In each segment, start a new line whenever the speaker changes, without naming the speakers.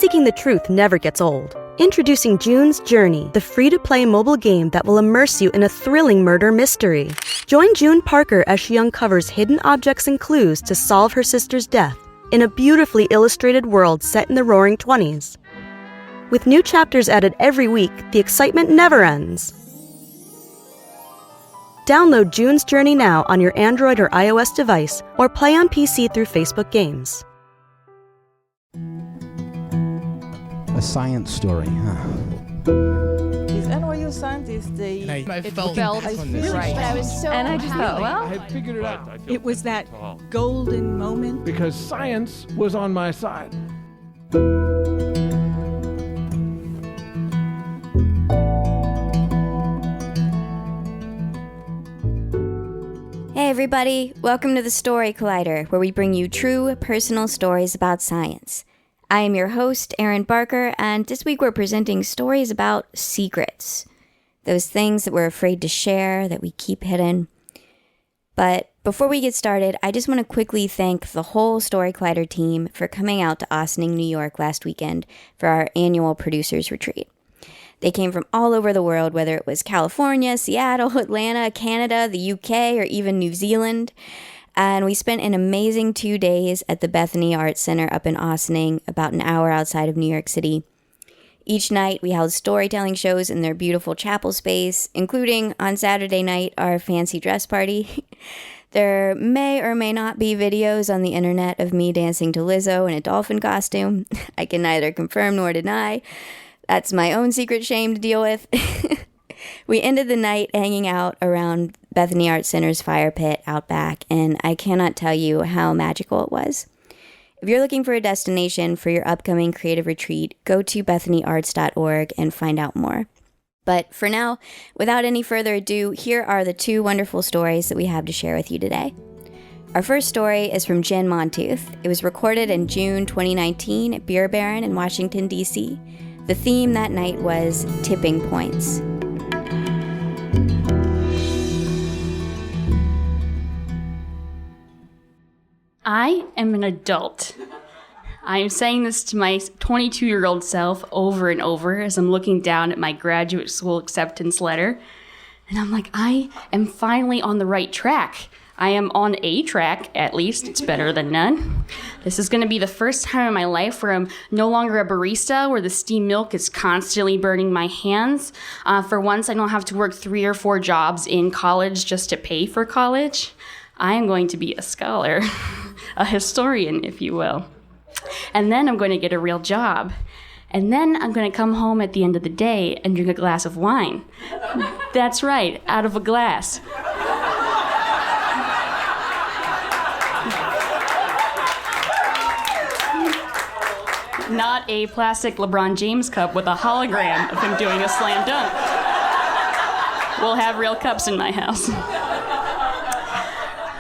seeking the truth never gets old. Introducing June's Journey, the free-to-play mobile game that will immerse you in a thrilling murder mystery. Join June Parker as she uncovers hidden objects and clues to solve her sister's death in a beautifully illustrated world set in the Roaring '20s. With new chapters added every week, the excitement never ends. Download June's Journey now on your Android or iOS device, or play on PC through Facebook Games.
A science story, huh?
Is NYU scientist
I felt
right.
I was so
And I just thought, well,
I had figured it out.
It was that golden moment.
Because science was on my side.
Hey everybody, welcome to the Story Collider, where we bring you true, personal stories about science. I am your host, Erin Barker, and this week we're presenting stories about secrets. Those things that we're afraid to share, that we keep hidden. But before we get started, I just want to quickly thank the whole Story Collider team for coming out to Ossining, New York last weekend for our annual producers retreat. They came from all over the world, whether it was California, Seattle, Atlanta, Canada, the UK, or even New Zealand. And we spent an amazing 2 days at the Bethany Arts Center up in Ossining, about an hour outside of New York City. Each night, we held storytelling shows in their beautiful chapel space, including on Saturday night, our fancy dress party. There may or may not be videos on the internet of me dancing to Lizzo in a dolphin costume. I can neither confirm nor deny. That's my own secret shame to deal with. We ended the night hanging out around Bethany Arts Center's fire pit out back, and I cannot tell you how magical it was. If you're looking for a destination for your upcoming creative retreat, go to bethanyarts.org and find out more. But for now, without any further ado, here are the two wonderful stories that we have to share with you today. Our first story is from Jenn M. It was recorded in June 2019 at Beer Baron in Washington, D.C. The theme that night was tipping points.
I am an adult. I'm saying this to my 22-year-old self over and over as I'm looking down at my graduate school acceptance letter. And I'm like, I am finally on the right track. I am on a track, at least. It's better than none. This is going to be the first time in my life where I'm no longer a barista, where the steamed milk is constantly burning my hands. For once, I don't have to work 3 or 4 jobs in college just to pay for college. I am going to be a scholar, a historian, if you will. And then I'm going to get a real job. And then I'm going to come home at the end of the day and drink a glass of wine. That's right, out of a glass. Not a plastic LeBron James cup with a hologram of him doing a slam dunk. We'll have real cups in my house.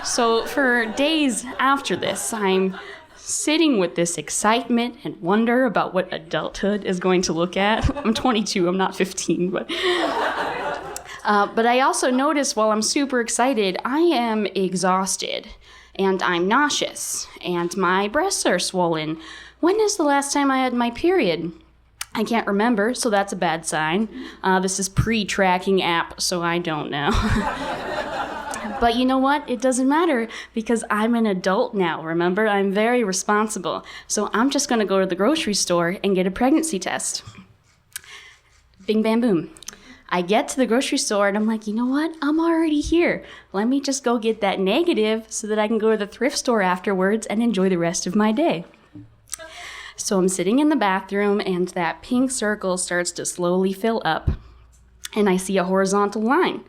So for days after this, I'm sitting with this excitement and wonder about what adulthood is going to look at. I'm 22, I'm not 15, but I also notice while I'm super excited, I am exhausted and I'm nauseous and my breasts are swollen. When is the last time I had my period? I can't remember, so that's a bad sign. This is pre-tracking app, so I don't know. But you know what? It doesn't matter because I'm an adult now, remember? I'm very responsible. So I'm just going to go to the grocery store and get a pregnancy test. Bing, bam, boom. I get to the grocery store and I'm like, you know what? I'm already here. Let me just go get that negative so that I can go to the thrift store afterwards and enjoy the rest of my day. So I'm sitting in the bathroom and that pink circle starts to slowly fill up and I see a horizontal line.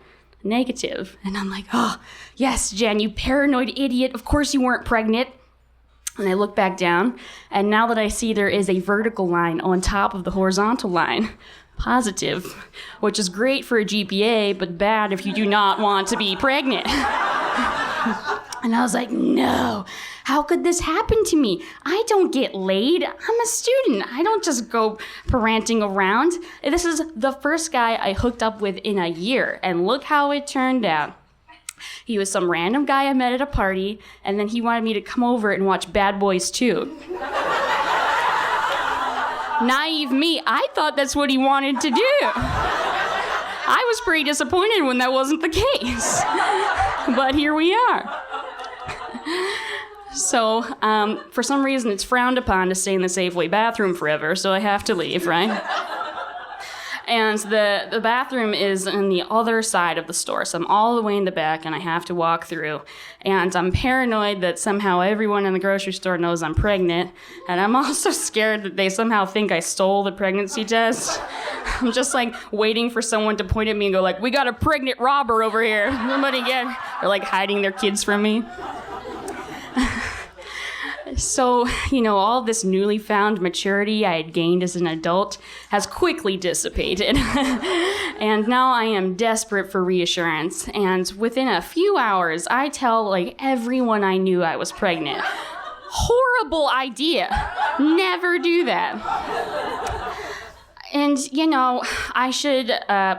Negative. And I'm like, oh, yes, Jen, you paranoid idiot. Of course you weren't pregnant. And I look back down, and now that I see there is a vertical line on top of the horizontal line, positive, which is great for a GPA, but bad if you do not want to be pregnant. And I was like, no, how could this happen to me? I don't get laid. I'm a student. I don't just go parenting around. This is the first guy I hooked up with in a year, and look how it turned out. He was some random guy I met at a party, and then he wanted me to come over and watch Bad Boys 2. Naive me, I thought that's what he wanted to do. I was pretty disappointed when that wasn't the case. But here we are. So, for some reason, it's frowned upon to stay in the Safeway bathroom forever, so I have to leave, right? And the bathroom is on the other side of the store, so I'm all the way in the back, and I have to walk through. And I'm paranoid that somehow everyone in the grocery store knows I'm pregnant, and I'm also scared that they somehow think I stole the pregnancy test. I'm just like waiting for someone to point at me and go like, "We got a pregnant robber over here. Somebody get." They're like hiding their kids from me. So, all this newly found maturity I had gained as an adult has quickly dissipated. And now I am desperate for reassurance. And within a few hours, I tell everyone I knew I was pregnant. Horrible idea. Never do that. And, I should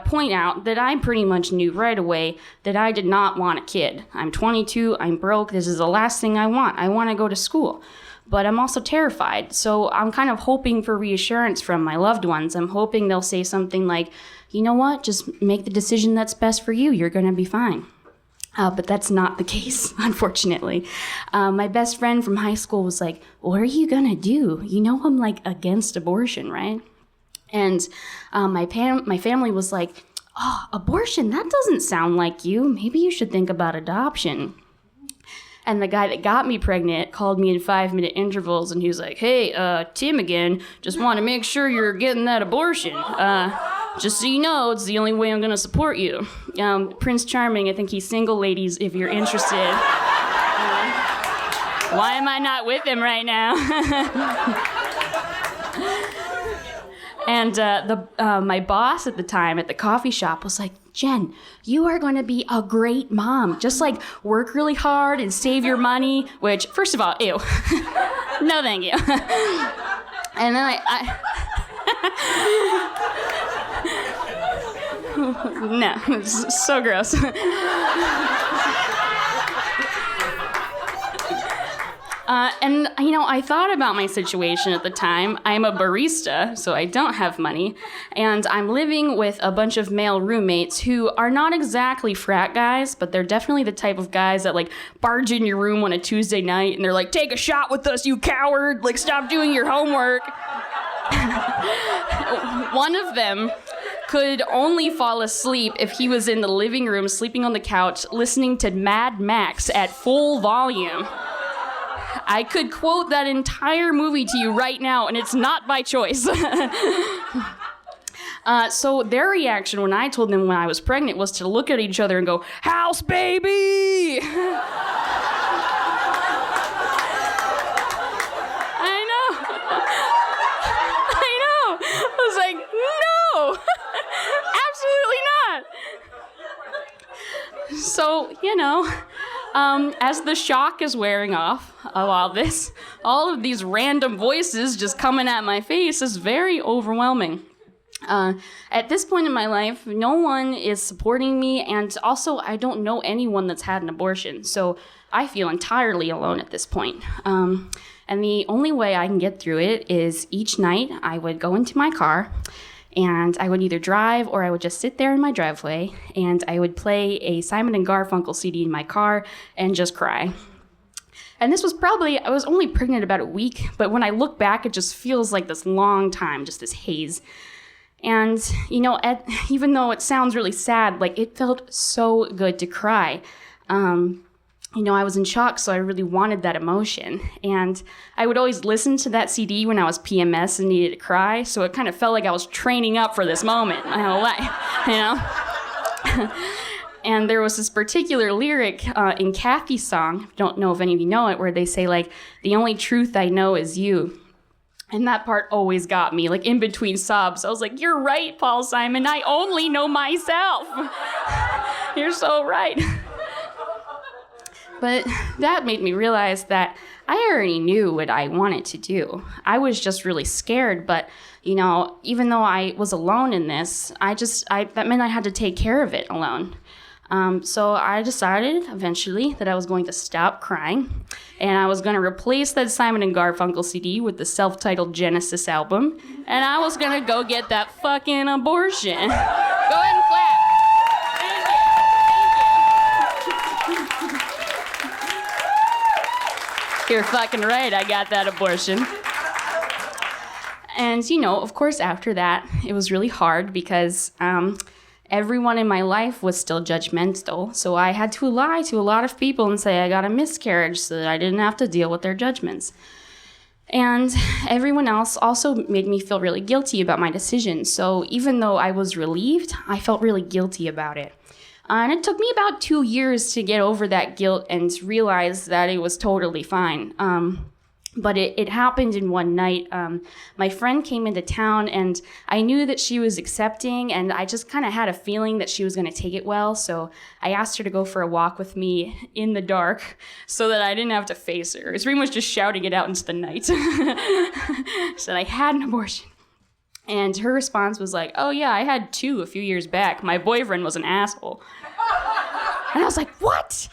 point out that I pretty much knew right away that I did not want a kid. I'm 22, I'm broke, this is the last thing I want. I want to go to school. But I'm also terrified, so I'm kind of hoping for reassurance from my loved ones. I'm hoping they'll say something like, "You know what, just make the decision that's best for you, you're going to be fine." But that's not the case, unfortunately. My best friend from high school was like, "What are you going to do? I'm against abortion, right?" And my family was like, "Oh, abortion, that doesn't sound like you. Maybe you should think about adoption." And the guy that got me pregnant called me in 5-minute intervals, and he was like, "Hey, Tim again, just want to make sure you're getting that abortion. Just so you know, it's the only way I'm going to support you. Prince Charming, I think he's single, ladies, if you're interested." Why am I not with him right now? And my boss at the time at the coffee shop was like, "Jen, you are going to be a great mom. Just work really hard and save your money," which, first of all, ew. No, thank you. And then no, it's so gross. And, I thought about my situation at the time. I'm a barista, so I don't have money. And I'm living with a bunch of male roommates who are not exactly frat guys, but they're definitely the type of guys that, barge in your room on a Tuesday night, and they're like, "Take a shot with us, you coward! Stop doing your homework." One of them could only fall asleep if he was in the living room, sleeping on the couch, listening to Mad Max at full volume. I could quote that entire movie to you right now, and it's not by choice. So their reaction when I told them when I was pregnant was to look at each other and go, "House baby!" I know. I was like, no, absolutely not. So, as the shock is wearing off of all of these random voices just coming at my face is very overwhelming. At this point in my life, no one is supporting me, and also I don't know anyone that's had an abortion, so I feel entirely alone at this point. And the only way I can get through it is each night I would go into my car, and I would either drive or I would just sit there in my driveway, and I would play a Simon and Garfunkel CD in my car and just cry. And this was I was only pregnant about a week, but when I look back, it just feels like this long time, just this haze. And, even though it sounds really sad, it felt so good to cry. I was in shock, so I really wanted that emotion. And I would always listen to that CD when I was PMS and needed to cry, so it kind of felt like I was training up for this moment my whole life, And there was this particular lyric in Kathy's song, don't know if any of you know it, where they say, "The only truth I know is you." And that part always got me, in between sobs. I was like, "You're right, Paul Simon, I only know myself." You're so right. But that made me realize that I already knew what I wanted to do. I was just really scared, but, even though I was alone in this, that meant I had to take care of it alone. So I decided eventually that I was going to stop crying, and I was going to replace that Simon and Garfunkel CD with the self-titled Genesis album, and I was going to go get that fucking abortion. Go ahead and clap. You're fucking right, I got that abortion. And, of course, after that, it was really hard because everyone in my life was still judgmental. So I had to lie to a lot of people and say I got a miscarriage so that I didn't have to deal with their judgments. And everyone else also made me feel really guilty about my decision. So even though I was relieved, I felt really guilty about it. And it took me about 2 years to get over that guilt and realize that it was totally fine. But it happened in one night. My friend came into town, and I knew that she was accepting, and I just kind of had a feeling that she was going to take it well. So I asked her to go for a walk with me in the dark so that I didn't have to face her. It was pretty much just shouting it out into the night. Said I had an abortion. And her response was like, oh yeah, I had 2 a few years back. My boyfriend was an asshole. And I was like, what?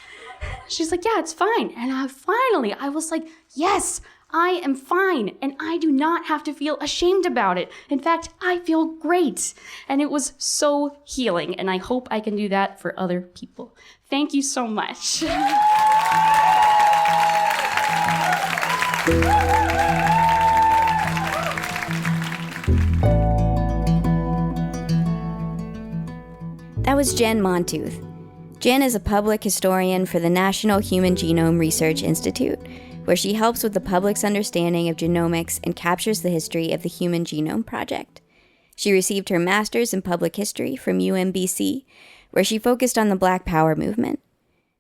She's like, yeah, it's fine. And I was like, yes, I am fine. And I do not have to feel ashamed about it. In fact, I feel great. And it was so healing. And I hope I can do that for other people. Thank you so much.
That was Jenn Montooth. Jenn is a public historian for the National Human Genome Research Institute, where she helps with the public's understanding of genomics and captures the history of the Human Genome Project. She received her master's in public history from UMBC, where she focused on the Black Power movement.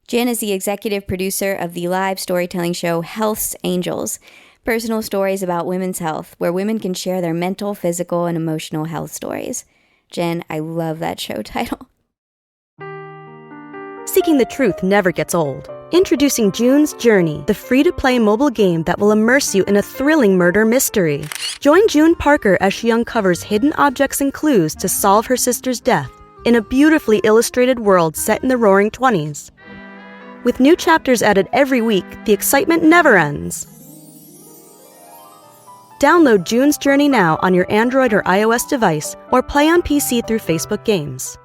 Jenn is the executive producer of the live storytelling show Health's Angels, personal stories about women's health, where women can share their mental, physical, and emotional health stories. Jenn, I love that show title.
Seeking the truth never gets old. Introducing June's Journey, the free-to-play mobile game that will immerse you in a thrilling murder mystery. Join June Parker as she uncovers hidden objects and clues to solve her sister's death in a beautifully illustrated world set in the Roaring '20s. With new chapters added every week, the excitement never ends. Download June's Journey now on your Android or iOS device, or play on PC through Facebook Games.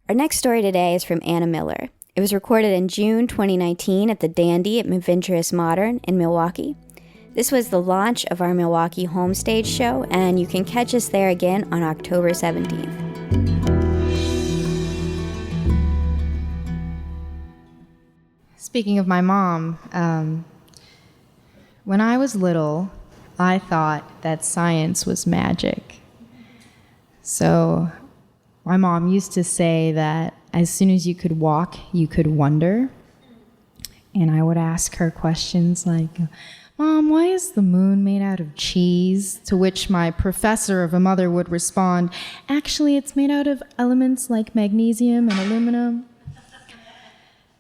Our next story today is from Anna Miller. It was recorded in June 2019 at the Dandy at Adventurous Modern in Milwaukee. This was the launch of our Milwaukee homestage show, and you can catch us there again on October 17th.
Speaking of my mom, when I was little, I thought that science was magic. So my mom used to say that as soon as you could walk, you could wonder. And I would ask her questions like, Mom, why is the moon made out of cheese? To which my professor of a mother would respond, actually, it's made out of elements like magnesium and aluminum.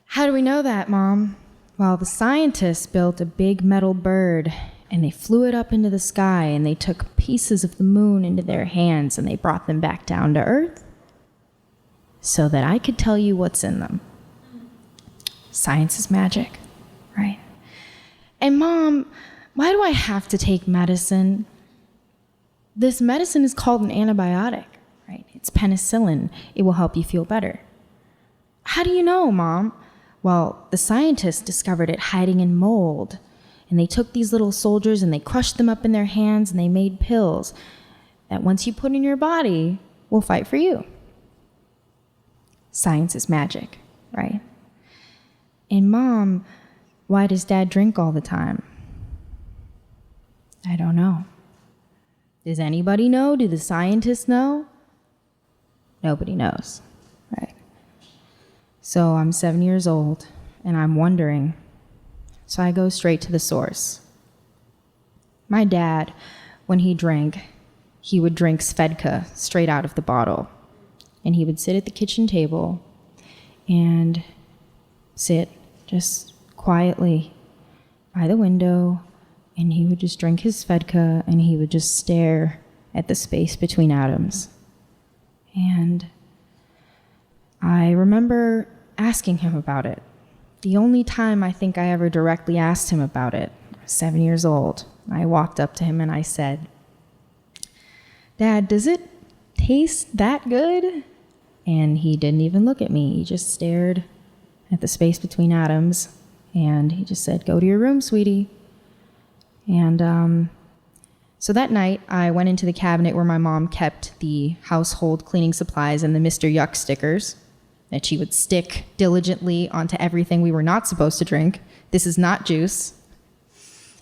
How do we know that, Mom? Well, the scientists built a big metal bird, and they flew it up into the sky, and they took pieces of the moon into their hands, and they brought them back down to Earth so that I could tell you what's in them. Science is magic, right? And Mom, why do I have to take medicine? This medicine is called an antibiotic, right? It's penicillin. It will help you feel better. How do you know, Mom? Well, the scientists discovered it hiding in mold. And they took these little soldiers and they crushed them up in their hands and they made pills that once you put in your body, will fight for you. Science is magic, right? And Mom, why does Dad drink all the time? I don't know. Does anybody know? Do the scientists know? Nobody knows, right? So I'm 7 years old and I'm wondering. So I go straight to the source. My dad, when he drank, he would drink Svedka straight out of the bottle. And he would sit at the kitchen table and sit just quietly by the window, and he would just drink his Svedka, and he would just stare at the space between atoms. And I remember asking him about it. The only time I think I ever directly asked him about it, I was 7 years old. I walked up to him and I said, "Dad, does it taste that good?" And he didn't even look at me. He just stared at the space between atoms, and he just said, "Go to your room, sweetie." And so that night, I went into the cabinet where my mom kept the household cleaning supplies and the Mr. Yuck stickers that she would stick diligently onto everything we were not supposed to drink. This is not juice.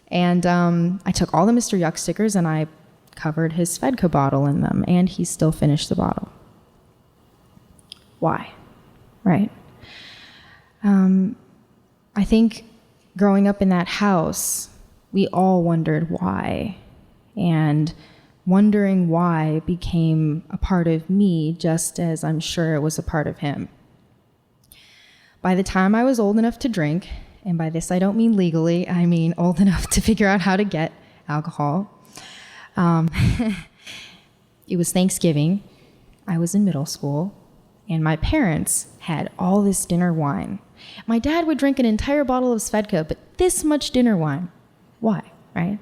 And I took all the Mr. Yuck stickers and I covered his Svedka bottle in them, and he still finished the bottle. Why? Right? I think growing up in that house, we all wondered why. And wondering why became a part of me, just as I'm sure it was a part of him. By the time I was old enough to drink, and by this I don't mean legally, I mean old enough to figure out how to get alcohol, it was Thanksgiving, I was in middle school, and my parents had all this dinner wine. My dad would drink an entire bottle of Svedka, but this much dinner wine. Why, right?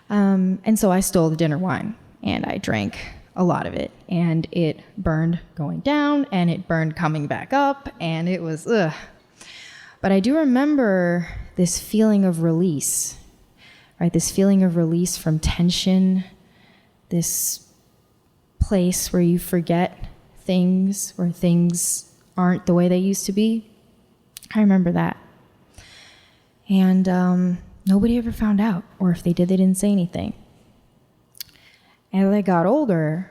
And so I stole the dinner wine, and I drank a lot of it, and it burned going down, and it burned coming back up, and it was, ugh. But I do remember this feeling of release, right? This feeling of release from tension, this place where you forget things, where things aren't the way they used to be. I remember that. And nobody ever found out, or if they did, they didn't say anything. As I got older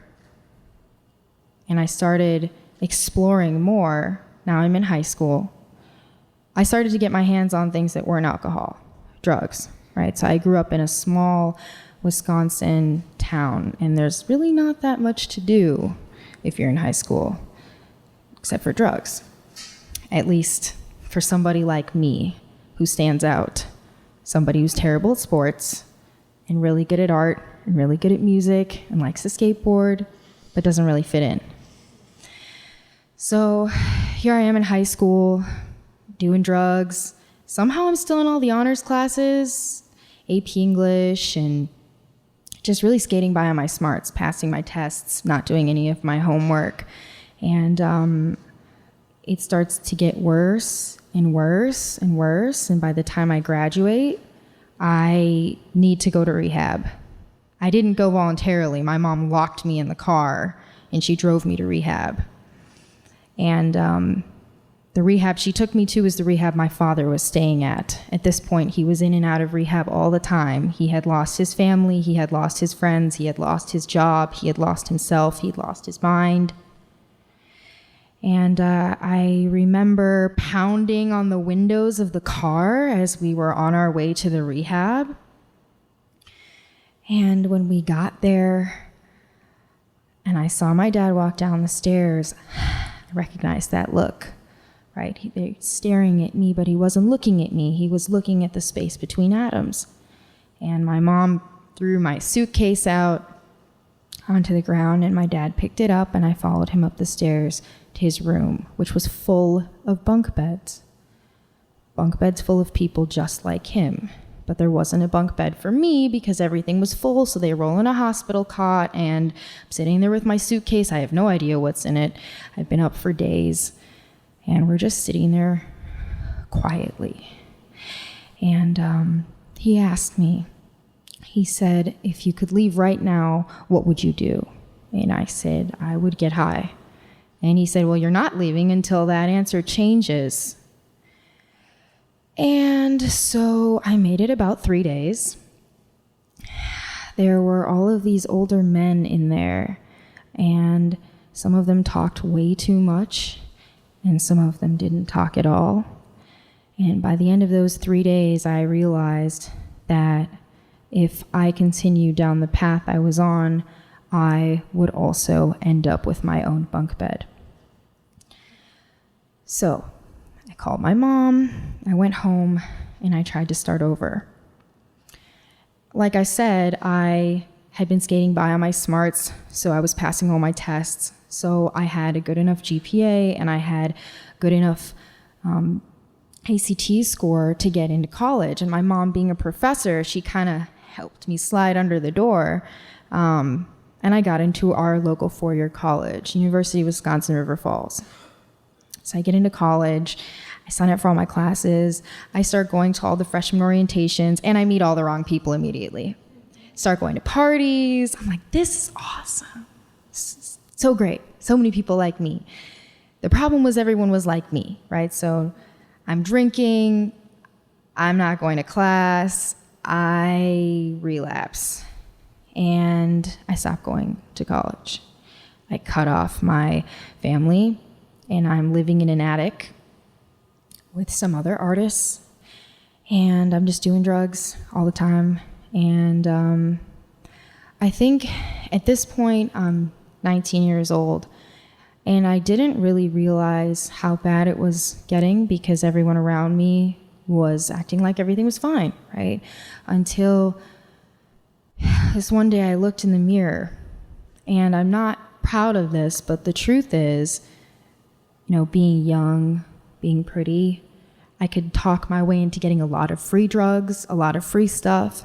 and I started exploring more, now I'm in high school, I started to get my hands on things that weren't alcohol, drugs, right? So I grew up in a small Wisconsin town, and there's really not that much to do if you're in high school, except for drugs, at least for somebody like me who stands out. Somebody who's terrible at sports and really good at art and really good at music and likes to skateboard, but doesn't really fit in. So here I am in high school, doing drugs. Somehow I'm still in all the honors classes, AP English, and just really skating by on my smarts, passing my tests, not doing any of my homework. And it starts to get worse and worse and worse. And by the time I graduate, I need to go to rehab. I didn't go voluntarily. My mom locked me in the car and she drove me to rehab. And the rehab she took me to was the rehab my father was staying at. At this point, he was in and out of rehab all the time. He had lost his family, he had lost his friends, he had lost his job, he had lost himself, he'd lost his mind. And I remember pounding on the windows of the car as we were on our way to the rehab. And when we got there and I saw my dad walk down the stairs, I recognized that look, right? He was staring at me, but he wasn't looking at me. He was looking at the space between atoms. And my mom threw my suitcase out onto the ground, and my dad picked it up, and I followed him up the stairs to his room, which was full of bunk beds. Bunk beds full of people just like him. But there wasn't a bunk bed for me because everything was full, so they roll in a hospital cot, and I'm sitting there with my suitcase. I have no idea what's in it. I've been up for days, and we're just sitting there quietly. And he asked me, he said, "If you could leave right now, what would you do?" And I said, "I would get high." And he said, "Well, you're not leaving until that answer changes." And so I made it about 3 days. There were all of these older men in there, and some of them talked way too much, and some of them didn't talk at all. And by the end of those 3 days, I realized that if I continued down the path I was on, I would also end up with my own bunk bed. So I called my mom, I went home, and I tried to start over. Like I said, I had been skating by on my smarts, so I was passing all my tests. So I had a good enough GPA and I had good enough ACT score to get into college. And my mom, being a professor, she kind of helped me slide under the door. And I got into our local four-year college, University of Wisconsin River Falls. So I get into college, I sign up for all my classes, I start going to all the freshman orientations, and I meet all the wrong people immediately. Start going to parties. I'm like, this is awesome. So great. So many people like me. The problem was everyone was like me, right? So I'm drinking, I'm not going to class, I relapse, and I stop going to college. I cut off my family, and I'm living in an attic with some other artists, and I'm just doing drugs all the time. And I think at this point, I'm 19 years old, and I didn't really realize how bad it was getting because everyone around me was acting like everything was fine, right? Until this one day I looked in the mirror, and I'm not proud of this, but the truth is, being young, being pretty, I could talk my way into getting a lot of free drugs, a lot of free stuff.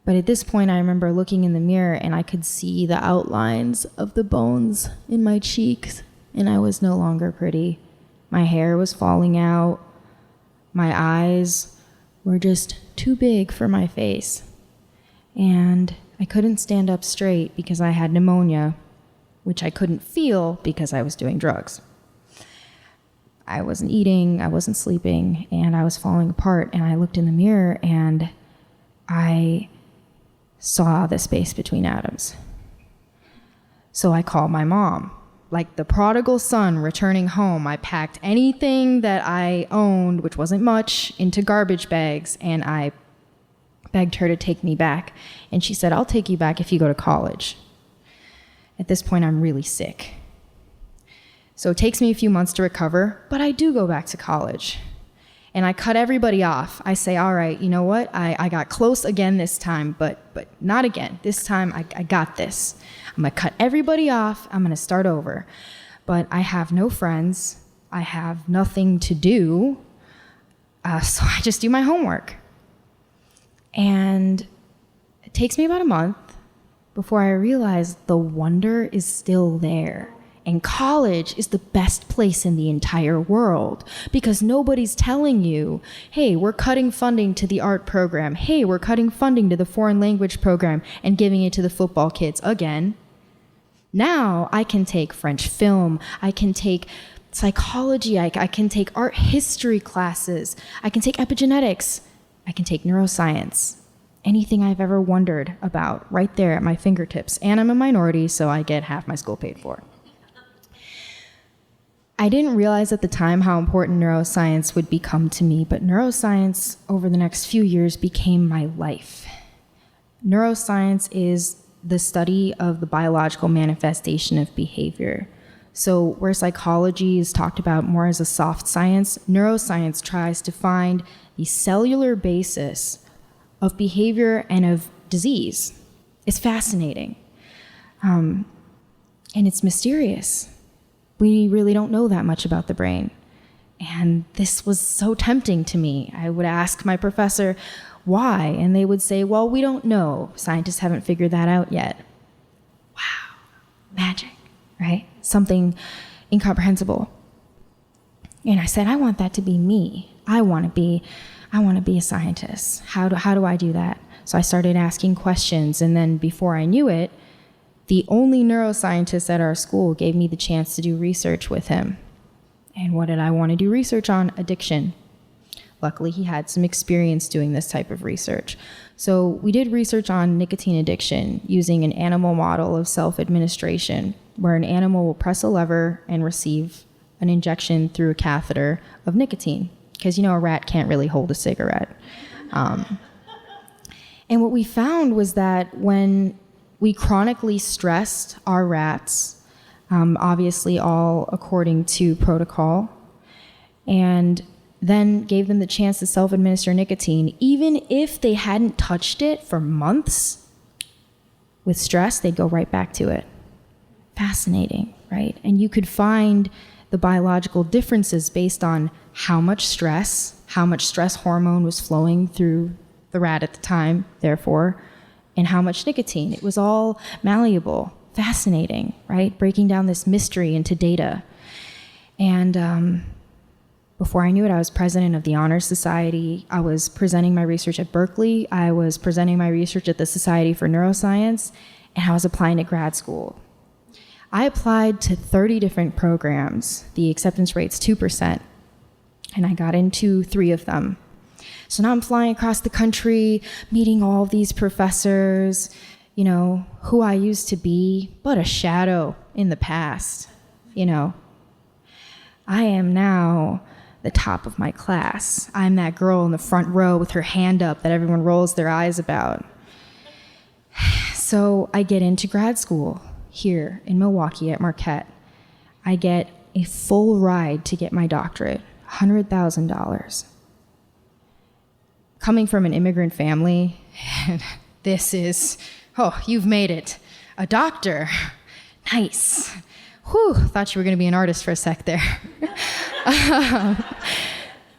But at this point, I remember looking in the mirror and I could see the outlines of the bones in my cheeks, and I was no longer pretty. My hair was falling out. My eyes were just too big for my face. And I couldn't stand up straight because I had pneumonia, which I couldn't feel because I was doing drugs. I wasn't eating, I wasn't sleeping, and I was falling apart. And I looked in the mirror and I saw the space between atoms. So I called my mom. Like the prodigal son returning home, I packed anything that I owned, which wasn't much, into garbage bags, and I begged her to take me back. And she said, I'll take you back if you go to college. At this point, I'm really sick. So it takes me a few months to recover, but I do go back to college. And I cut everybody off. I say, all right, you know what? I got close again this time, but not again. This time, I got this. I'm going to cut everybody off. I'm going to start over. But I have no friends. I have nothing to do. So I just do my homework. And it takes me about a month before I realize the wonder is still there. And college is the best place in the entire world because nobody's telling you, hey, we're cutting funding to the art program. Hey, we're cutting funding to the foreign language program and giving it to the football kids again. Now I can take French film. I can take psychology. I can take art history classes. I can take epigenetics. I can take neuroscience. Anything I've ever wondered about right there at my fingertips. And I'm a minority, so I get half my school paid for. I didn't realize at the time how important neuroscience would become to me, but neuroscience over the next few years became my life. Neuroscience is the study of the biological manifestation of behavior. So where psychology is talked about more as a soft science, neuroscience tries to find the cellular basis of behavior and of disease. It's fascinating. And it's mysterious. We really don't know that much about the brain. And this was so tempting to me. I would ask my professor, why? And they would say, well, we don't know. Scientists haven't figured that out yet. Wow, magic, right? Something incomprehensible. And I said, I want that to be me. I want to be a scientist. How do I do that? So I started asking questions, and then before I knew it, the only neuroscientist at our school gave me the chance to do research with him. And what did I want to do research on? Addiction. Luckily, he had some experience doing this type of research. So we did research on nicotine addiction using an animal model of self-administration, where an animal will press a lever and receive an injection through a catheter of nicotine. Because, a rat can't really hold a cigarette. And what we found was that when we chronically stressed our rats, obviously all according to protocol, and then gave them the chance to self-administer nicotine, even if they hadn't touched it for months, with stress, they'd go right back to it. Fascinating, right? And you could find the biological differences based on how much stress hormone was flowing through the rat at the time, therefore, and how much nicotine. It was all malleable, fascinating, right? Breaking down this mystery into data. And before I knew it, I was president of the Honor Society. I was presenting my research at Berkeley. I was presenting my research at the Society for Neuroscience, and I was applying to grad school. I applied to 30 different programs. The acceptance rate's 2%, and I got into 3 of them. So now I'm flying across the country, meeting all of these professors, you know, who I used to be, but a shadow in the past, you know. I am now the top of my class. I'm that girl in the front row with her hand up that everyone rolls their eyes about. So I get into grad school here in Milwaukee at Marquette. I get a full ride to get my doctorate, $100,000. Coming from an immigrant family, this is, oh, you've made it. A doctor. Nice. Whew, thought you were going to be an artist for a sec there.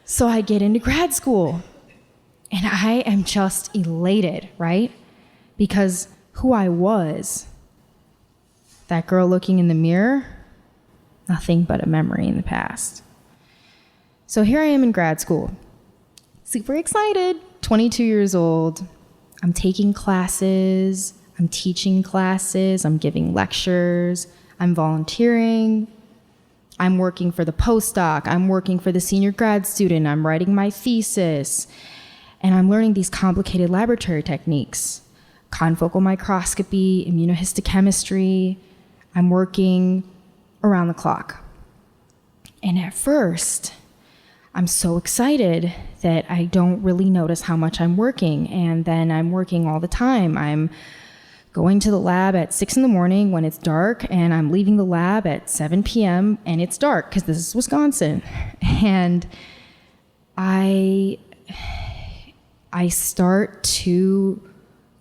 So I get into grad school, and I am just elated, right? Because who I was, that girl looking in the mirror, nothing but a memory in the past. So here I am in grad school, super excited, 22 years old. I'm taking classes, I'm teaching classes, I'm giving lectures, I'm volunteering, I'm working for the postdoc, I'm working for the senior grad student, I'm writing my thesis, and I'm learning these complicated laboratory techniques, confocal microscopy, immunohistochemistry. I'm working around the clock. And at first, I'm so excited that I don't really notice how much I'm working, and then I'm working all the time. I'm going to the lab at 6 in the morning when it's dark, and I'm leaving the lab at 7 p.m. and it's dark because this is Wisconsin. And I start to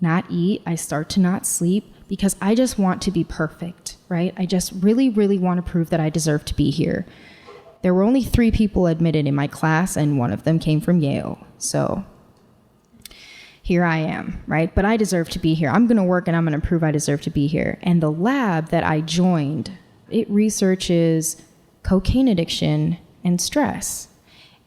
not eat, I start to not sleep because I just want to be perfect, right? I just really, really want to prove that I deserve to be here. There were only 3 people admitted in my class, and one of them came from Yale. So here I am, right? But I deserve to be here. I'm going to work and I'm going to prove I deserve to be here. And the lab that I joined, it researches cocaine addiction and stress.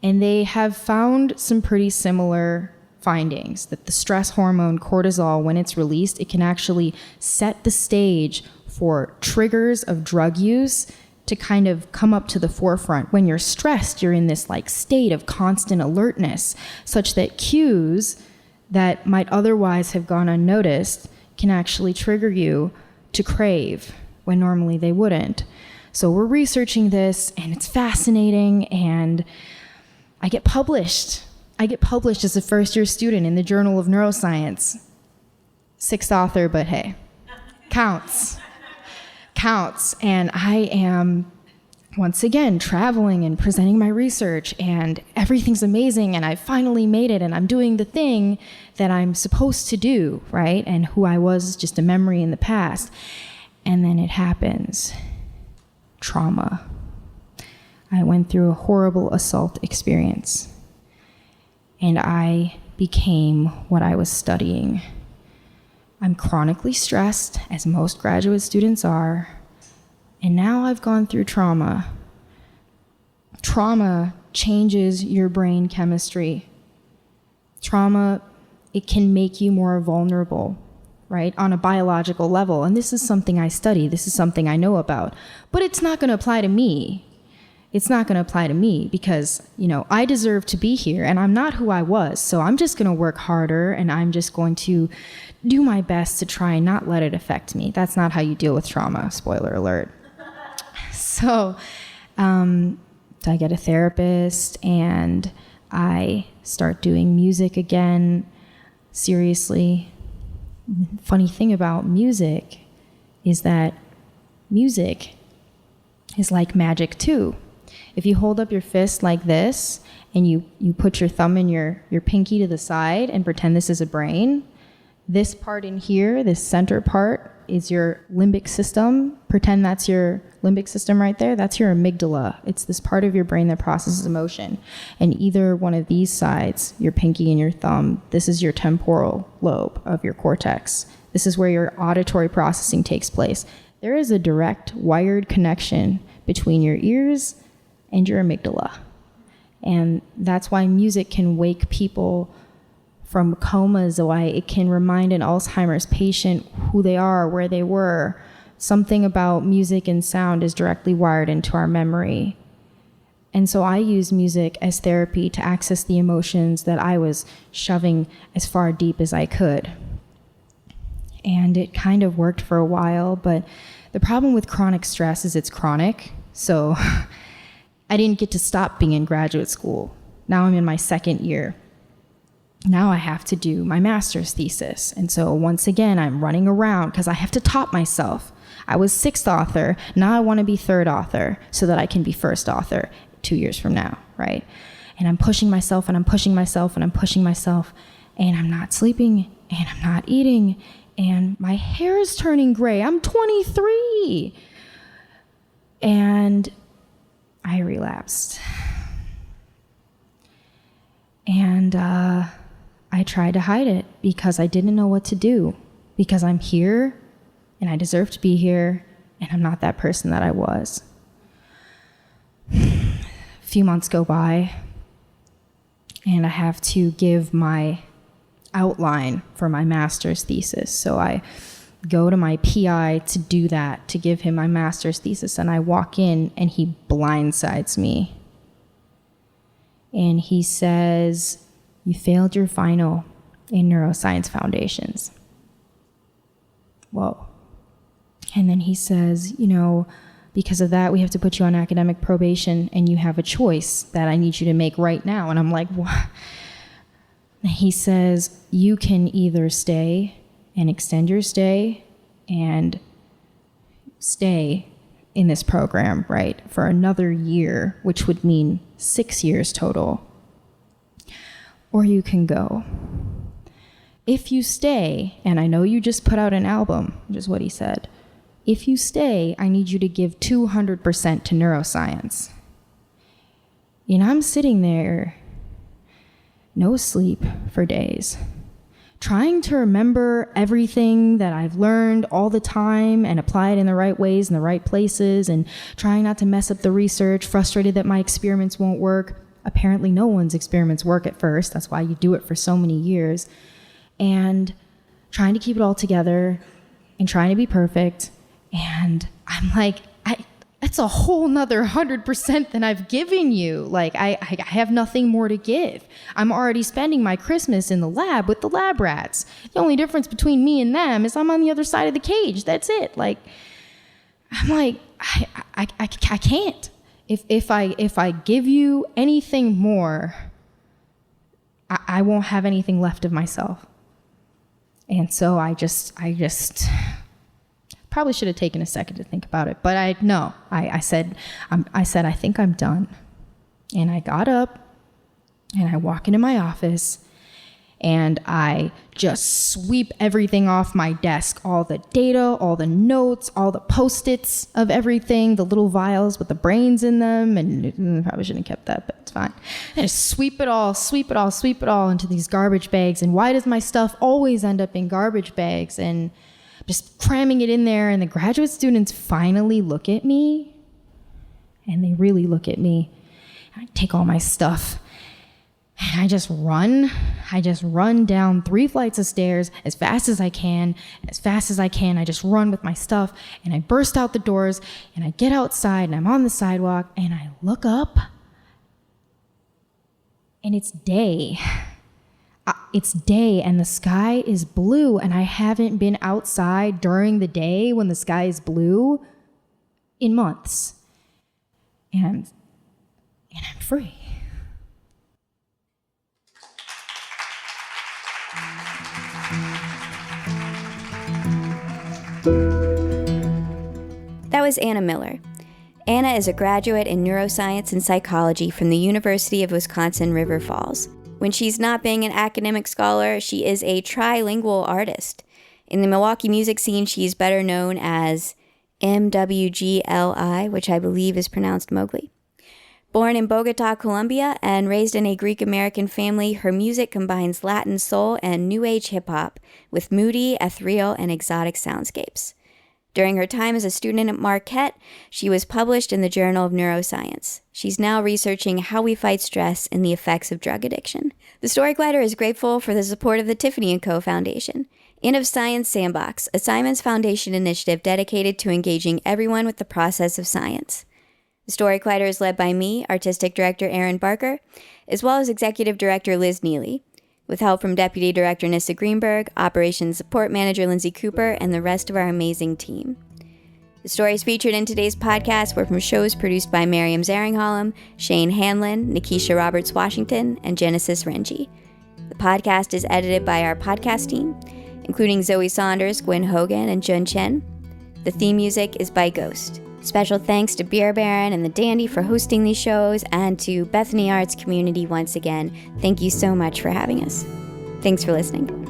And they have found some pretty similar findings, that the stress hormone cortisol, when it's released, it can actually set the stage for triggers of drug use to kind of come up to the forefront. When you're stressed, you're in this like state of constant alertness, such that cues that might otherwise have gone unnoticed can actually trigger you to crave when normally they wouldn't. So we're researching this, and it's fascinating, and I get published. As a first-year student in the Journal of Neuroscience. 6th author, but hey, counts. And I am, once again, traveling and presenting my research, and everything's amazing, and I finally made it, and I'm doing the thing that I'm supposed to do, right? And who I was is just a memory in the past. And then it happens. Trauma. I went through a horrible assault experience, and I became what I was studying. I'm chronically stressed, as most graduate students are, and now I've gone through trauma. Trauma changes your brain chemistry. Trauma, it can make you more vulnerable, right, on a biological level. And this is something I study. This is something I know about. But it's not going to apply to me. It's not going to apply to me because, you know, I deserve to be here, and I'm not who I was. So I'm just going to work harder, and I'm just going to do my best to try and not let it affect me. That's not how you deal with trauma, spoiler alert. So I get a therapist, and I start doing music again, seriously. Funny thing about music is that music is like magic too. If you hold up your fist like this and you put your thumb and your pinky to the side and pretend this is a brain, this part in here, this center part, is your limbic system. Pretend that's your limbic system right there. That's your amygdala. It's this part of your brain that processes emotion. And either one of these sides, your pinky and your thumb, this is your temporal lobe of your cortex. This is where your auditory processing takes place. There is a direct wired connection between your ears and your amygdala. And that's why music can wake people from comas, why it can remind an Alzheimer's patient who they are, where they were. Something about music and sound is directly wired into our memory. And so I use music as therapy to access the emotions that I was shoving as far deep as I could. And it kind of worked for a while, but the problem with chronic stress is it's chronic. So I didn't get to stop being in graduate school. Now I'm in my second year. Now I have to do my master's thesis. And so once again, I'm running around because I have to top myself. I was 6th author. Now I want to be 3rd author so that I can be 1st author 2 years from now, right? And I'm pushing myself and I'm pushing myself and I'm pushing myself, and I'm not sleeping and I'm not eating and my hair is turning gray. I'm 23. And I relapsed. And I tried to hide it because I didn't know what to do, because I'm here and I deserve to be here and I'm not that person that I was. A few months go by and I have to give my outline for my master's thesis. So I go to my PI to do that, to give him my master's thesis, and I walk in and he blindsides me. And he says, "You failed your final in neuroscience foundations." Whoa. And then he says, because of that, we have to put you on academic probation and you have a choice that I need you to make right now. And I'm like, what? And he says, you can either stay and extend your stay and stay in this program, right, for another year, which would mean 6 years total, or you can go. If you stay, and I know you just put out an album, which is what he said, if you stay, I need you to give 200% to neuroscience. And I'm sitting there, no sleep for days, trying to remember everything that I've learned all the time and apply it in the right ways in the right places, and trying not to mess up the research, frustrated that my experiments won't work. Apparently no one's experiments work at first. That's why you do it for so many years. And trying to keep it all together and trying to be perfect. And I'm like, that's a whole nother 100% than I've given you. Like, I have nothing more to give. I'm already spending my Christmas in the lab with the lab rats. The only difference between me and them is I'm on the other side of the cage. That's it. Like, I'm like, I can't. If I give you anything more, I won't have anything left of myself. And so I just probably should have taken a second to think about it, but I said, I think I'm done. And I got up and I walk into my office and I just sweep everything off my desk, all the data, all the notes, all the Post-its of everything, the little vials with the brains in them, and probably shouldn't have kept that, but it's fine. And just sweep it all into these garbage bags. And why does my stuff always end up in garbage bags? And just cramming it in there, and the graduate students finally look at me, and they really look at me. And I take all my stuff, and I just run down 3 flights of stairs as fast as I can. I just run with my stuff, and I burst out the doors, and I get outside, and I'm on the sidewalk, and I look up, and it's day. It's day and the sky is blue, and I haven't been outside during the day when the sky is blue in months. And I'm free.
That was Anna Miller. Anna is a graduate in neuroscience and psychology from the University of Wisconsin River Falls. When she's not being an academic scholar, she is a trilingual artist. In the Milwaukee music scene, she's better known as Mwgli, which I believe is pronounced Mowgli. Born in Bogota, Colombia, and raised in a Greek-American family, her music combines Latin soul and New Age hip-hop with moody, ethereal, and exotic soundscapes. During her time as a student at Marquette, she was published in the Journal of Neuroscience. She's now researching how we fight stress and the effects of drug addiction. The Story Collider is grateful for the support of the Tiffany & Co. Foundation and of Science Sandbox, a Simons Foundation initiative dedicated to engaging everyone with the process of science. The Story Collider is led by me, Artistic Director Aaron Barker, as well as Executive Director Liz Neely, with help from Deputy Director Nissa Greenberg, Operations Support Manager Lindsay Cooper, and the rest of our amazing team. The stories featured in today's podcast were from shows produced by Miriam Zaringholm, Shane Hanlon, Nikisha Roberts-Washington, and Genesis Renji. The podcast is edited by our podcast team, including Zoe Saunders, Gwen Hogan, and Jun Chen. The theme music is by Ghost. Special thanks to Beer Baron and the Dandy for hosting these shows, and to Bethany Arts Community once again. Thank you so much for having us. Thanks for listening.